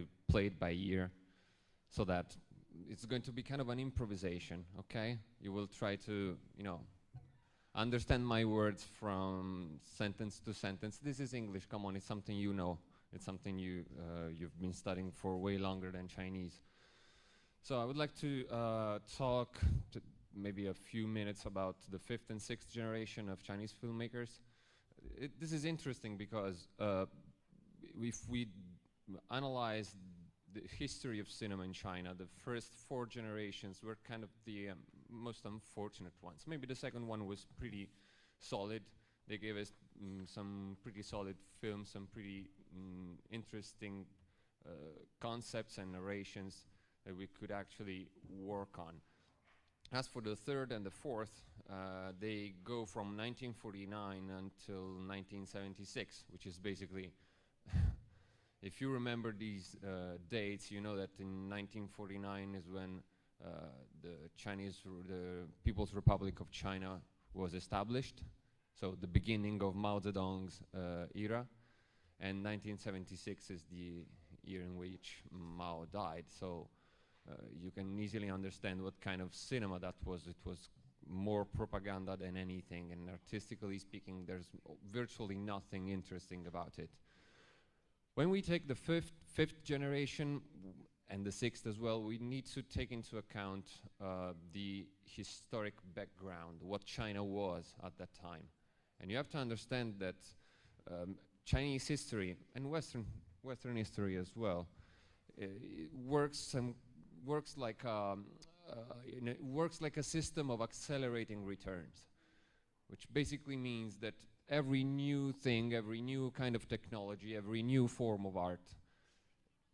to play it by ear, so that it's going to be kind of an improvisation, okay? You will try to, understand my words from sentence to sentence. This is English, come on, it's something you know. It's something you've been studying for way longer than Chinese. So I would like to talk maybe a few minutes about the 5th and 6th generation of Chinese filmmakers. This is interesting because if we analyze the history of cinema in China, the first 4 generations were kind of the most unfortunate ones. Maybe the second one was pretty solid. They gave us some pretty solid films, some pretty interesting concepts and narrations that we could actually work on. As for the 3rd and the 4th, they go from 1949 until 1976, which is basically, if you remember these dates, you know that in 1949 is when the People's Republic of China was established. So the beginning of Mao Zedong's era, and 1976 is the year in which Mao died. So you can easily understand what kind of cinema that was. It was more propaganda than anything, and artistically speaking, there's virtually nothing interesting about it. When we take the fifth generation and the 6th as well, we need to take into account the historic background, what China was at that time. And you have to understand that Chinese history and Western history as well works like a system of accelerating returns, which basically means that every new thing, every new kind of technology, every new form of art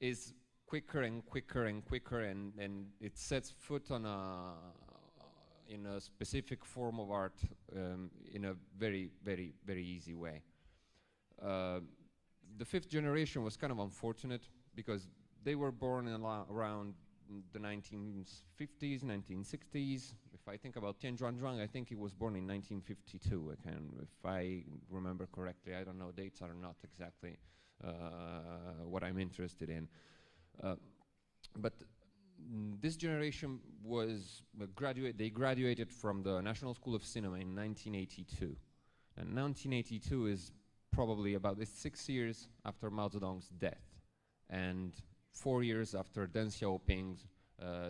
is quicker and quicker and quicker, and it sets foot on in a specific form of art in a very, very, very easy way. The 5th generation was kind of unfortunate because they were born around the 1950s, 1960s. If I think about Tian Zhuangzhuang, I think he was born in 1952. If I remember correctly, I don't know, dates are not exactly what I'm interested in. But this generation was they graduated from the National School of Cinema in 1982. And 1982 is probably about 6 years after Mao Zedong's death, and 4 years after Deng Xiaoping's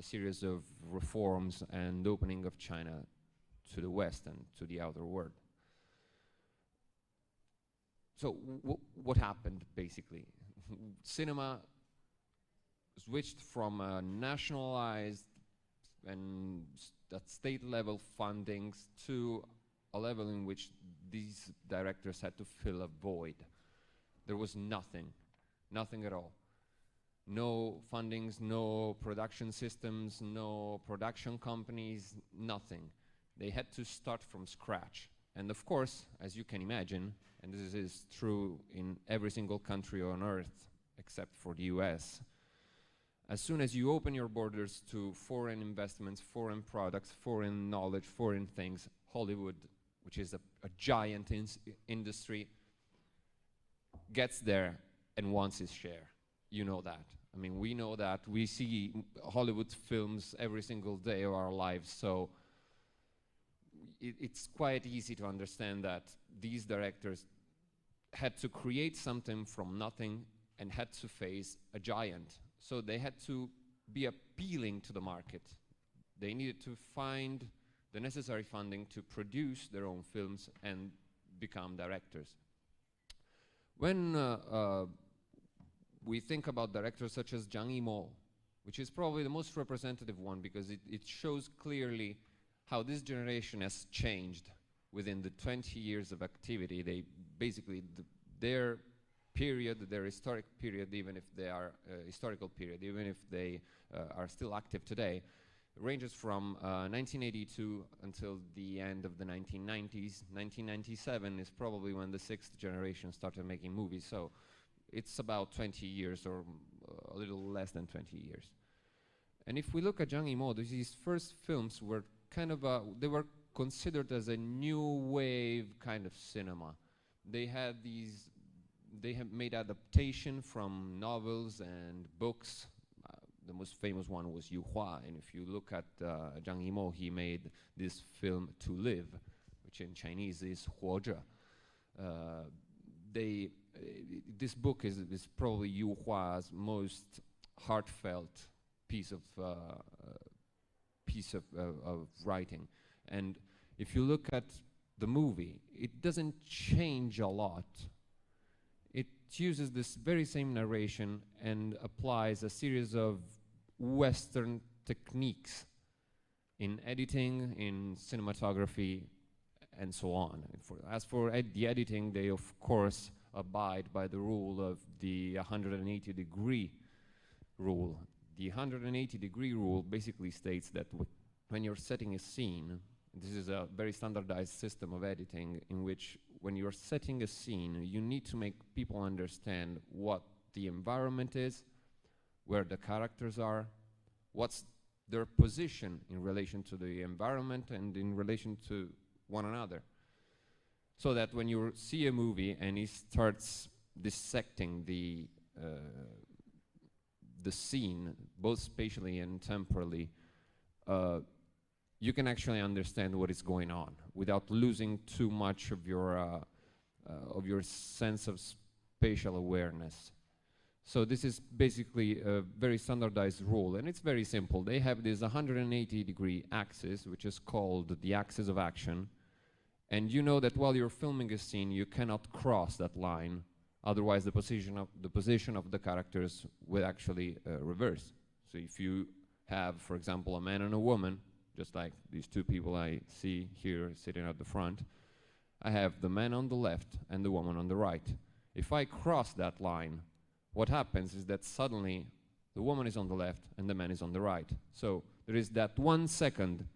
series of reforms and opening of China to the West and to the outer world. So what happened, basically? Cinema switched from nationalized and at state-level fundings to a level in which these directors had to fill a void. There was nothing at all. No fundings, no production systems, no production companies, nothing. They had to start from scratch. And of course, as you can imagine, and this is true in every single country on earth except for the US, as soon as you open your borders to foreign investments, foreign products, foreign knowledge, foreign things, Hollywood, which is a giant industry, gets there and wants its share. You know that. I mean, we know that. We see Hollywood films every single day of our lives, so it's quite easy to understand that these directors had to create something from nothing and had to face a giant. So they had to be appealing to the market. They needed to find the necessary funding to produce their own films and become directors. When we think about directors such as Zhang Yimou, which is probably the most representative one because it shows clearly how this generation has changed within the 20 years of activity. They basically, their period, their historic period, even if they are historical period, even if they are still active today, ranges from 1982 until the end of the 1990s. 1997 is probably when the 6th generation started making movies. So it's about 20 years or a little less than 20 years. And if we look at Zhang Yimou, his first films were kind of they were considered as a new wave kind of cinema. They had these they have made adaptation from novels and books. The most famous one was Yu Hua, and if you look at Zhang Yimou, he made this film To Live, which in Chinese is 活着. This book is probably Yu Hua's most heartfelt piece of writing. And if you look at the movie, it doesn't change a lot. It uses this very same narration and applies a series of Western techniques in editing, in cinematography, and so on. As for the editing, they of course abide by the rule of the 180-degree rule. The 180-degree rule basically states that when you're setting a scene, this is a very standardized system of editing in which when you're setting a scene, you need to make people understand what the environment is, where the characters are, what's their position in relation to the environment and in relation to one another. So that when you see a movie and he starts dissecting the scene, both spatially and temporally, you can actually understand what is going on without losing too much of your sense of spatial awareness. So this is basically a very standardized rule, and it's very simple. They have this 180-degree axis, which is called the axis of action, and you know that while you're filming a scene, you cannot cross that line, otherwise the position of the characters will actually reverse. So if you have, for example, a man and a woman, just like these two people I see here sitting at the front, I have the man on the left and the woman on the right. If I cross that line, what happens is that suddenly the woman is on the left and the man is on the right. So there is that 1 second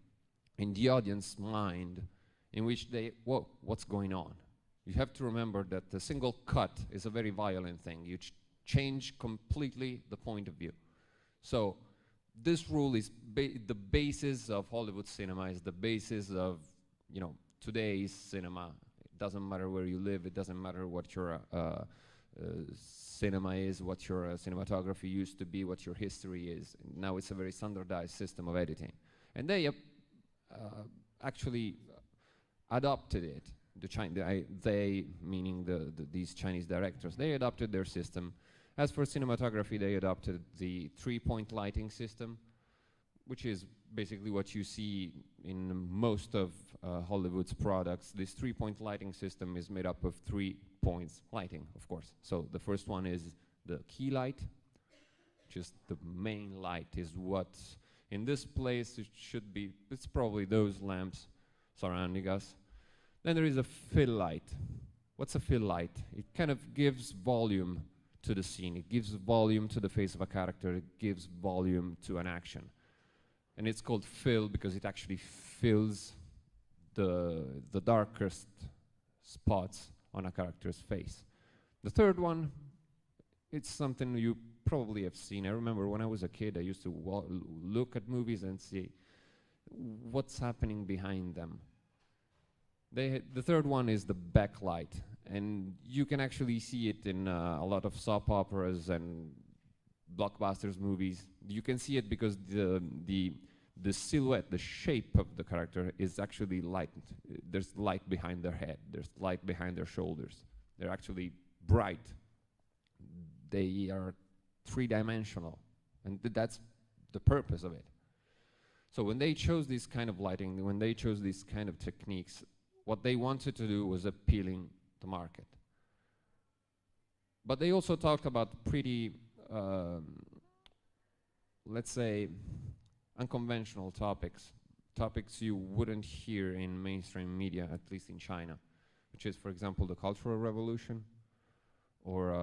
in the audience mind in which they, whoa, what's going on? You have to remember that the single cut is a very violent thing. You change completely the point of view. So this rule is the basis of Hollywood cinema, is the basis of, you know, today's cinema. It doesn't matter where you live, it doesn't matter what your cinema is, what your cinematography used to be, what your history is. Now it's a very standardized system of editing. And they actually adopted it. They, meaning these Chinese directors, they adopted their system. As for cinematography, they adopted the 3-point lighting system, which is basically what you see in most of Hollywood's products. This 3-point lighting system is made up of 3 points lighting, of course. So the first one is the key light, which is the main light, is what in this place it should be. It's probably those lamps surrounding us. Then there is a fill light. What's a fill light? It kind of gives volume to the scene. It gives volume to the face of a character. It gives volume to an action. And it's called fill because it actually fills the darkest spots on a character's face. The third one, it's something you probably have seen. I remember when I was a kid, I used to look at movies and see what's happening behind them. The third one is the backlight, and you can actually see it in a lot of soap operas and blockbusters movies. You can see it because the silhouette, the shape of the character is actually lightened. There's light behind their head. There's light behind their shoulders. They're actually bright. They are three-dimensional, and that's the purpose of it. So when they chose this kind of lighting, when they chose these kind of techniques, what they wanted to do was appealing the market. But they also talked about pretty, let's say, unconventional topics you wouldn't hear in mainstream media, at least in China, which is, for example, the Cultural Revolution, or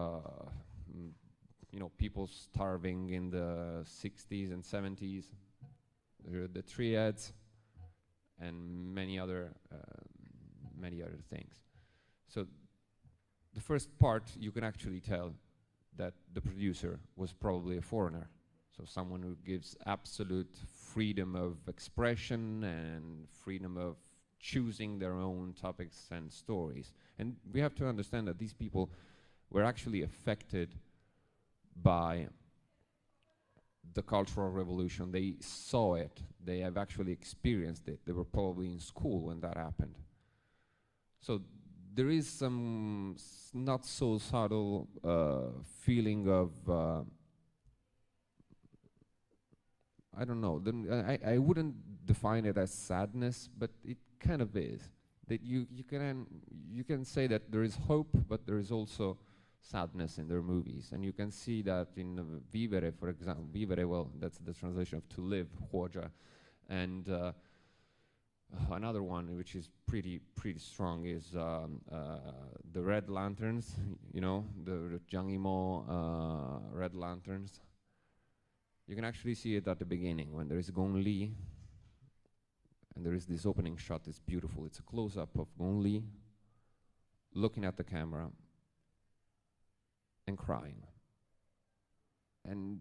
you know, people starving in the 60s and 70s, the triads, and many other things. So the first part, you can actually tell that the producer was probably a foreigner. So someone who gives absolute freedom of expression and freedom of choosing their own topics and stories. And we have to understand that these people were actually affected by the Cultural Revolution. They saw it. They have actually experienced it. They were probably in school when that happened. So there is some not so subtle feeling of, I don't know, I wouldn't define it as sadness, but it kind of is. That you can say that there is hope, but there is also sadness in their movies, and you can see that in Vivere, for example. Vivere, well, that's the translation of to live, Huoja, and another one which is pretty strong is the Red Lanterns. You know, the Zhang Yimou Red Lanterns. You can actually see it at the beginning when there is Gong Li, and there is this opening shot. It's beautiful. It's a close-up of Gong Li looking at the camera and crying. And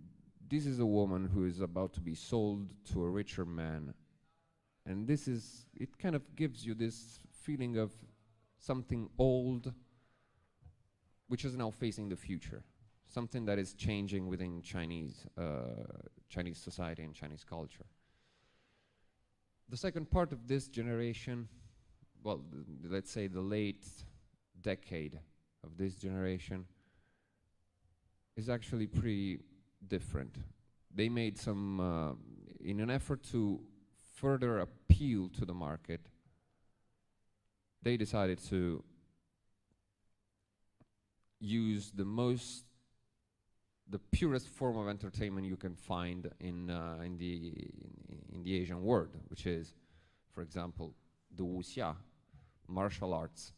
this is a woman who is about to be sold to a richer man. And this is, it kind of gives you this feeling of something old which is now facing the future. Something that is changing within Chinese society and Chinese culture. The second part of this generation, well, let's say the late decade of this generation, is actually pretty different. They made some, in an effort to further appeal to the market, they decided to use the purest form of entertainment you can find in the Asian world, which is, for example, the wuxia, martial arts.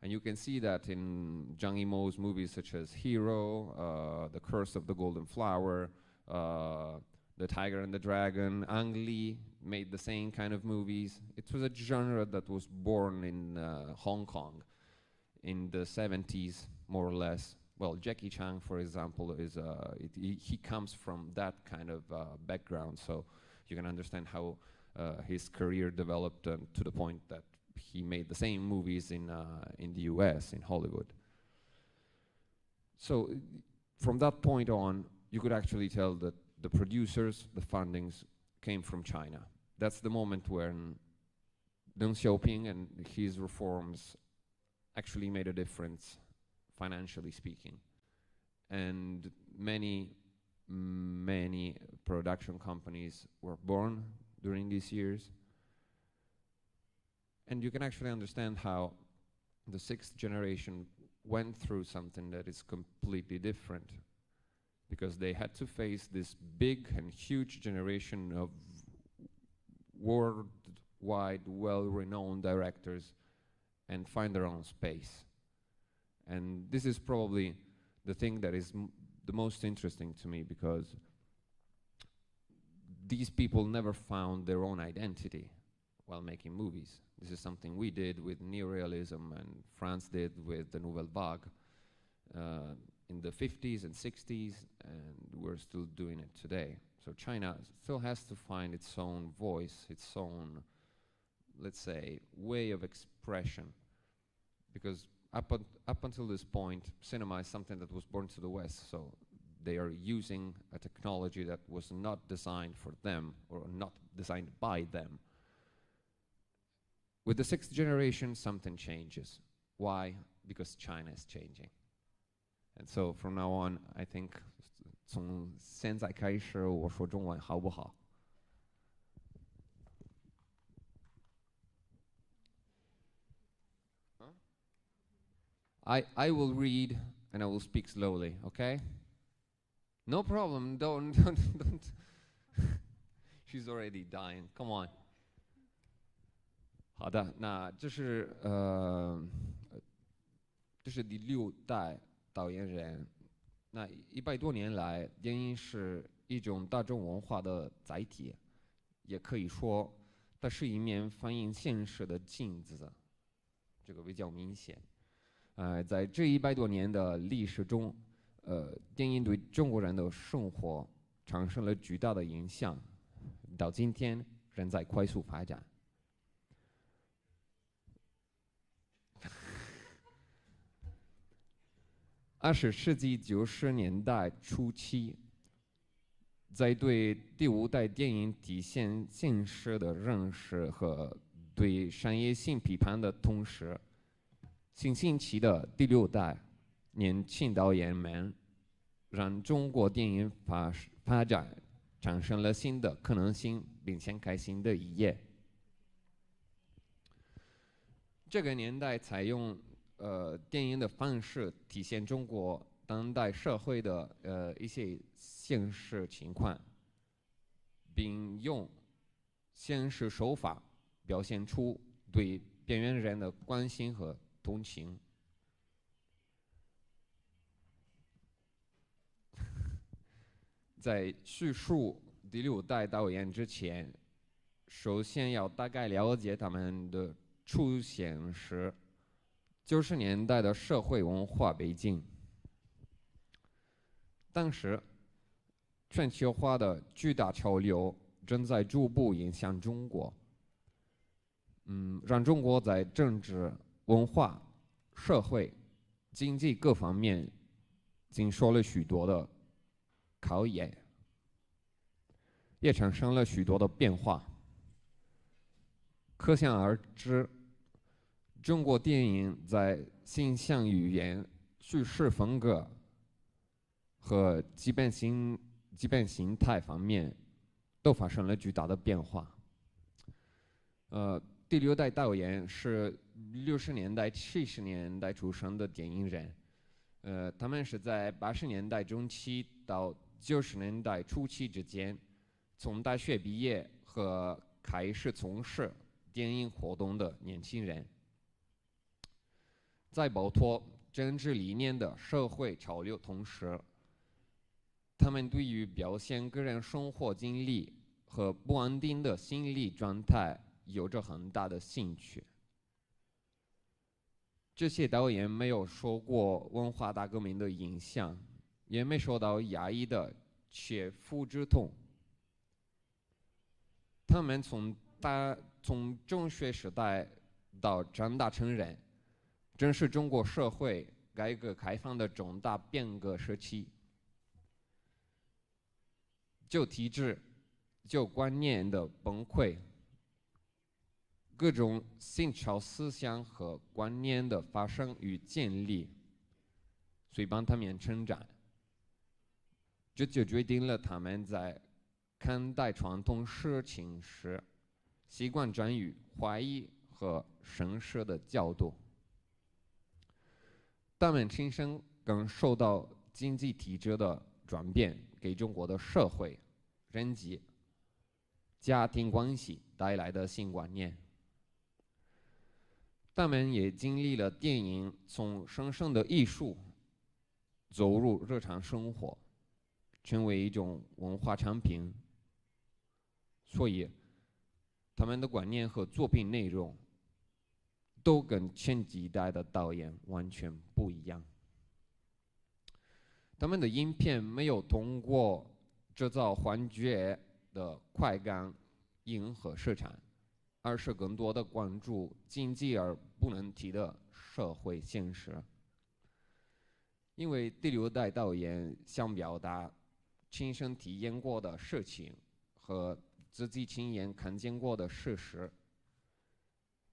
And you can see that in Zhang Yimou's movies such as Hero, The Curse of the Golden Flower, The Tiger and the Dragon. Ang Lee made the same kind of movies. It was a genre that was born in Hong Kong in the 70s, more or less. Well, Jackie Chan, for example, is he comes from that kind of background, so you can understand how his career developed to the point that he made the same movies in the US, in Hollywood. So from that point on, you could actually tell that the producers, the fundings, came from China. That's the moment when Deng Xiaoping and his reforms actually made a difference, financially speaking. And many production companies were born during these years. And you can actually understand how the sixth generation went through something that is completely different, because they had to face this big and huge generation of worldwide, well-renowned directors and find their own space. And this is probably the thing that is the most interesting to me, because these people never found their own identity while making movies. This is something we did with neorealism, and France did with the Nouvelle Vague in the 50s and 60s, and we're still doing it today. So China still has to find its own voice, its own, let's say, way of expression, because up until this point, cinema is something that was born to the West, so they are using a technology that was not designed for them, or not designed by them. With the sixth generation, something changes. Why? Because China is changing. And so from now on, I think 从现在开始我说中文好不好? I will read and I will speak slowly, okay? No problem, don't. She's already dying, come on. 好的，那这是第6代导演人。那100多年来，电影是一种大众文化的载体，也可以说它是一面反映现实的镜子，这个比较明显。在这100多年的历史中，电影对中国人的生活产生了巨大的影响，到今天仍在快速发展。20世纪90年代初期，在对第5代电影体现现实的认识和对商业性批判的同时，新兴起的第6代年轻导演们，让中国电影发展产生了新的可能性，并掀开新的一页。这个年代采用电影的方式体现中国当代社会的一些现实情况，并用现实手法表现出对边缘人的关心和同情。在叙述第6代导演之前，首先要大概了解他们的出现时90年代的社会文化背景。当时，全球化的巨大潮流正在逐步影响中国，让中国在政治、文化、社会、经济各方面经受了许多的考验，也产生了许多的变化。可想而知，中国电影在形象语言、叙事风格和基本形态方面都发生了巨大的变化。第6代导演是60年代、70年代出生的电影人，他们是在80年代中期到90年代初期之间，从大学毕业和开始从事电影活动的年轻人。在摆脱政治理念的社会潮流同时，他们对于表现个人生活经历和不安定的心理状态有着很大的兴趣。这些导演没有受过文化大革命的影响，也没受到压抑的切肤之痛。他们从中学时代到长大成人，正是中国社会改革开放的重大变革时期。旧体制、旧观念的崩溃，各种新潮思想和观念的发生与建立，随帮他们成长。这就决定了他们在看待传统事情时，习惯转于怀疑和审视的角度。他们亲身感受到经济体制的转变给中国的社会、人际、家庭关系带来的新观念。他们也经历了电影从神圣的艺术走入日常生活，成为一种文化产品，所以他们的观念和作品内容都跟前几代的导演完全不一样。他们的影片没有通过制造幻觉的快感迎合市场，而是更多的关注经济而不能提的社会现实。因为第6代导演想表达亲身体验过的事情和自己亲眼看见过的事实，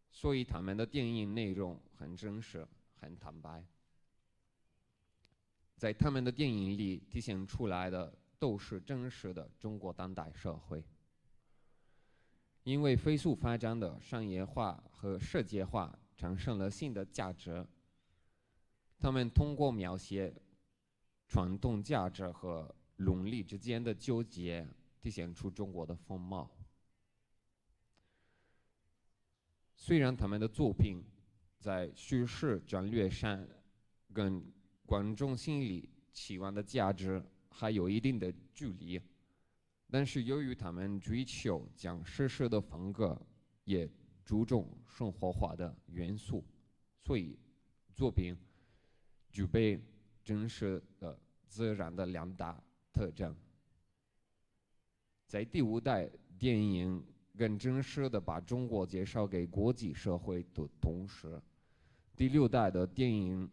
所以他们的电影内容很真实、很坦白。在他们的电影里体现出来的都是真实的中国当代社会。因为飞速发展的商业化和世界化产生了新的价值，他们通过描写传统价值和伦理之间的纠结，体现出中国的风貌。虽然他们的作品在叙事战略上跟观众心里期望的价值还有一定的距离，但是由于他们追求讲事实的风格，也注重生活化的元素，所以作品具备真实的、自然的2大特征。在第5代电影更真实地把中国介绍给国际社会的同时，第6代的电影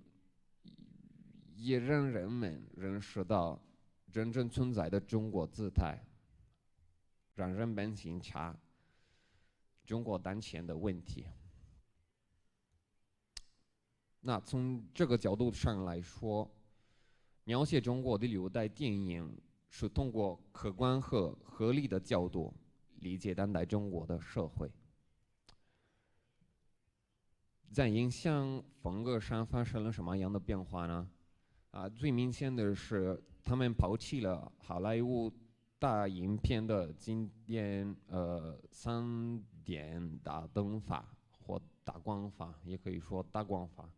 也让人们认识到真正存在的中国姿态，让人们审查中国当前的问题。那从这个角度上来说，描写中国的历代电影是通过客观和合理的角度理解当代中国的社会。在影像风格上发生了什么样的变化呢？最明显的是，他们抛弃了好莱坞大影片的经典3点大灯法或大光法，也可以说大光法。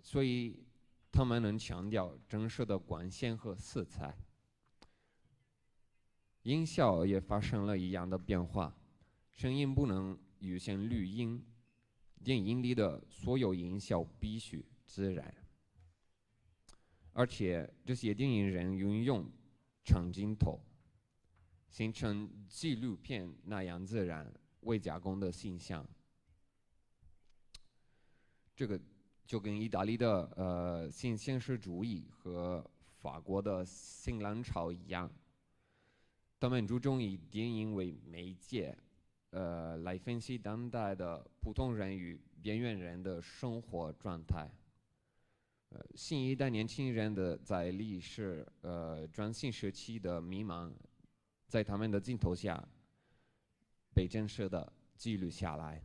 所以他们能强调真实的光线和色彩。音效也发生了一样的变化，声音不能预先录音，电影里的所有音效必须自然，而且这些电影人运用长镜头，形成纪录片那样自然未加工的形象。这个就跟意大利的新现实主义和法国的新浪潮一样，他们注重以电影为媒介，来分析当代的普通人与边缘人的生活状态。新一代年轻人的在历史转型时期的迷茫，在他们的镜头下被真实的记录下来。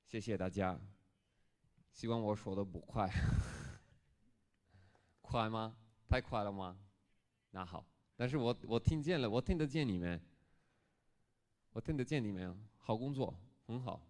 谢谢大家，希望我说的不快，快吗？太快了吗？那好，但是我听见了，我听得见你们，好工作，很好。